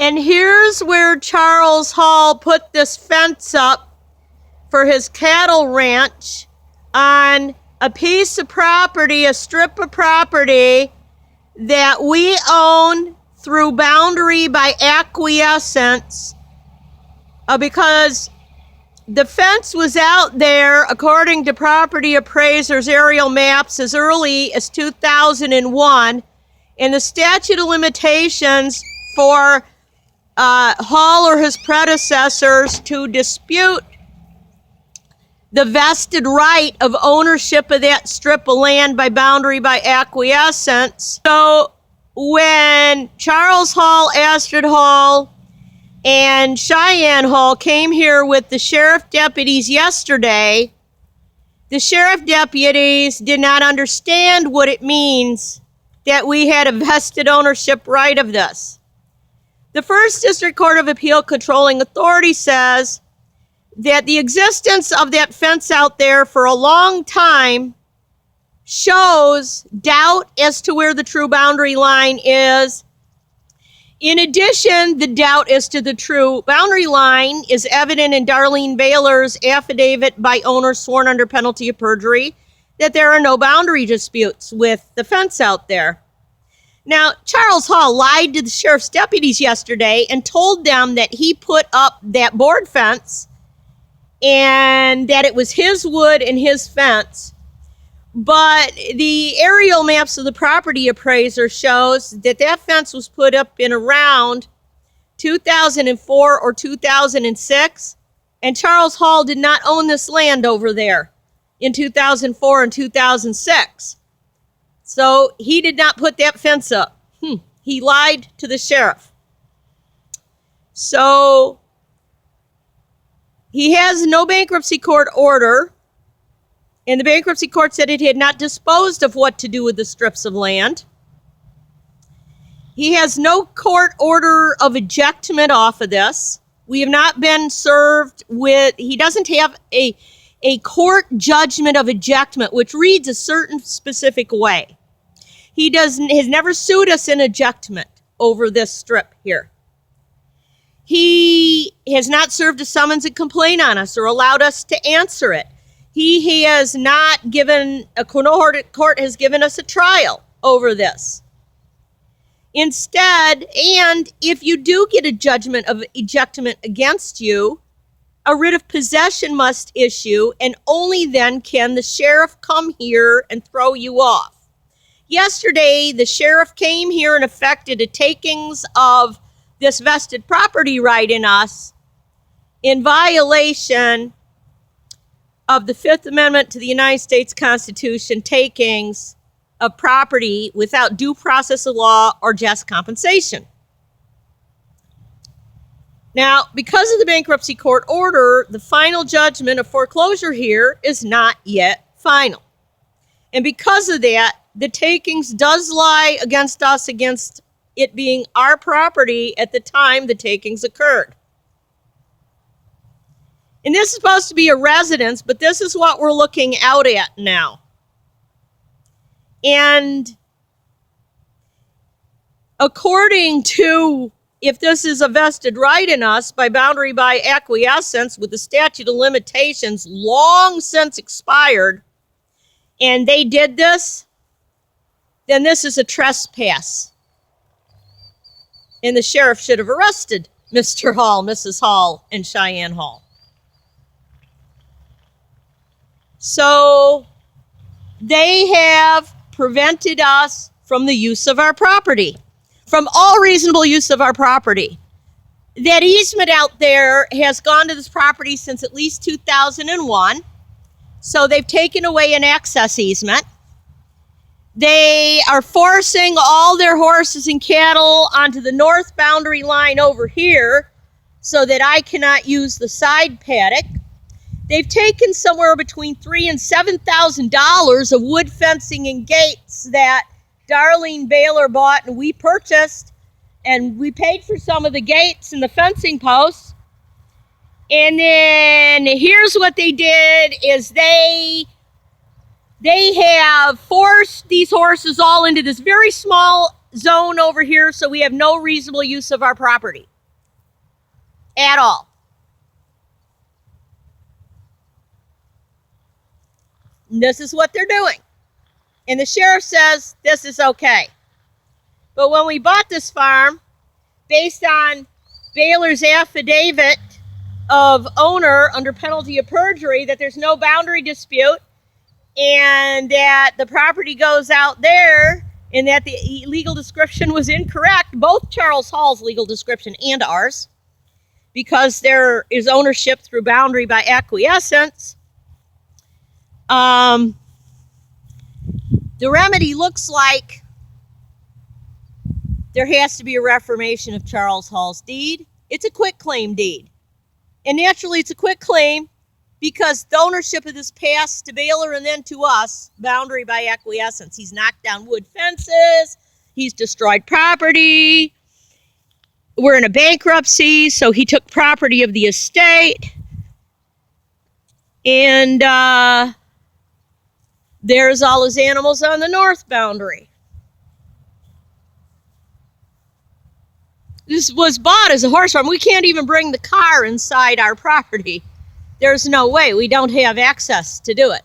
And here's where Charles Hall put this fence up for his cattle ranch on a piece of property, a strip of property that we own through boundary by acquiescence, because the fence was out there, according to property appraisers' aerial maps, as early as 2001, and the statute of limitations for Hall or his predecessors to dispute the vested right of ownership of that strip of land by boundary by acquiescence. So when Charles Hall, Astrid Hall, and Cheyenne Hall came here with the sheriff deputies yesterday, the sheriff deputies did not understand what it means that we had a vested ownership right of this. The First District Court of Appeal controlling authority says that the existence of that fence out there for a long time shows doubt as to where the true boundary line is. In addition, the doubt as to the true boundary line is evident in Darlene Baylor's affidavit by owner sworn under penalty of perjury that there are no boundary disputes with the fence out there. Now, Charles Hall lied to the sheriff's deputies yesterday and told them that he put up that board fence and that it was his wood and his fence. But the aerial maps of the property appraiser shows that that fence was put up in around 2004 or 2006, and Charles Hall did not own this land over there in 2004 and 2006. So he did not put that fence up. He lied to the sheriff. So he has no bankruptcy court order, and the bankruptcy court said it had not disposed of what to do with the strips of land. He has no court order of ejectment off of this. We have not been served with, he doesn't have a court judgment of ejectment, which reads a certain specific way. He has never sued us in ejectment over this strip here. He has not served a summons and complaint on us or allowed us to answer it. He has not given, no court has given us a trial over this. Instead, and if you do get a judgment of ejectment against you, a writ of possession must issue, and only then can the sheriff come here and throw you off. Yesterday, the sheriff came here and effected a takings of this vested property right in us in violation of the Fifth Amendment to the United States Constitution, takings of property without due process of law or just compensation. Now, because of the bankruptcy court order, the final judgment of foreclosure here is not yet final. And because of that, the takings does lie against us, against it being our property at the time the takings occurred. And this is supposed to be a residence, but this is what we're looking out at now. And according to, if this is a vested right in us by boundary by acquiescence with the statute of limitations long since expired, and they did this, then this is a trespass. And the sheriff should have arrested Mr. Hall, Mrs. Hall, and Cheyenne Hall. So they have prevented us from the use of our property, from all reasonable use of our property. That easement out there has gone to this property since at least 2001. So they've taken away an access easement. They are forcing all their horses and cattle onto the north boundary line over here so that I cannot use the side paddock. They've taken somewhere between $3,000 and $7,000 of wood fencing and gates that Darlene Baylor bought and we purchased, and we paid for some of the gates and the fencing posts. And then here's what they did is they have forced these horses all into this very small zone over here, so we have no reasonable use of our property at all. And this is what they're doing. And the sheriff says this is okay. But when we bought this farm, based on Baylor's affidavit of owner under penalty of perjury, that there's no boundary dispute and that the property goes out there and that the legal description was incorrect, both Charles Hall's legal description and ours, because there is ownership through boundary by acquiescence, the remedy looks like there has to be a reformation of Charles Hall's deed. It's a quitclaim deed. And naturally, it's a quitclaim because the ownership of this passed to Baylor and then to us, boundary by acquiescence. He's knocked down wood fences. He's destroyed property. We're in a bankruptcy, so he took property of the estate. And there's all his animals on the north boundary. This was bought as a horse farm. We can't even bring the car inside our property. There's no way. We don't have access to do it.